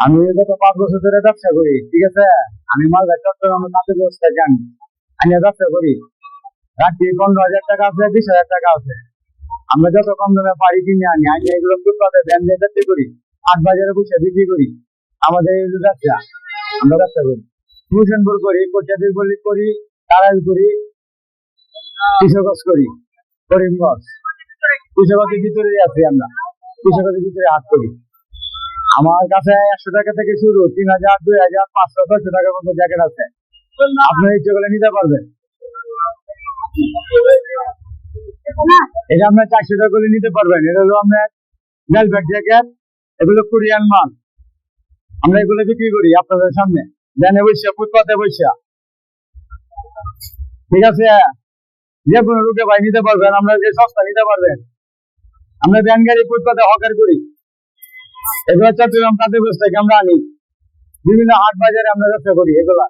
আমি গত 5 বছর ধরে ব্যবসা করি, ঠিক আছে। আমি মালদা চট্টগ্রামের কাছে ব্যবসা জানি, আমি ব্যবসা করি। রাখি 15,000 টাকা আছে, 20,000 টাকা আছে। আমরা যত কম দামে পারি কিনে আনি, আমি এগুলো ফুটপাতে ব্যান দিয়ে বিক্রি করি, 8 বাজারে বসে বিক্রি করি। আমাদের এই যে ব্যবসা, আমরা ব্যবসা করি, টিউশনপুর করি, কোচাদের গলি করি, তারাই করি, কৃষকজ করি, করিমগঞ্জ কৃষকের ভিতরে আছি আমরা, কৃষকের ভিতরে হাত করি। আমার কাছে 100 টাকা থেকে শুরু, 3,000, 2,000, 500, 600 টাকার মতো জ্যাকেট আছে। আপনার ইচ্ছে করলে নিতে পারবেন। এটা আপনার 400 টাকা করে নিতে পারবেন। এটা হলো আপনার ভেলভেট জ্যাকেট, এগুলো কোরিয়ান মাল। আমরা এগুলো বিক্রি করি আপনাদের সামনে, ভ্যানে বসে, ফুটপাতে বসে, ঠিক আছে। যে কোনো লোকে ভাই নিতে পারবেন, আমরা যে সস্তা নিতে পারবেন। আমরা ভ্যান গাড়ি ফুটপাতে হকার করি, এগুলো চট্টগ্রাম তাঁতের বস্তা থেকে আমরা আনি, বিভিন্ন হাট বাজারে আমরা ব্যবসা করি এগুলা।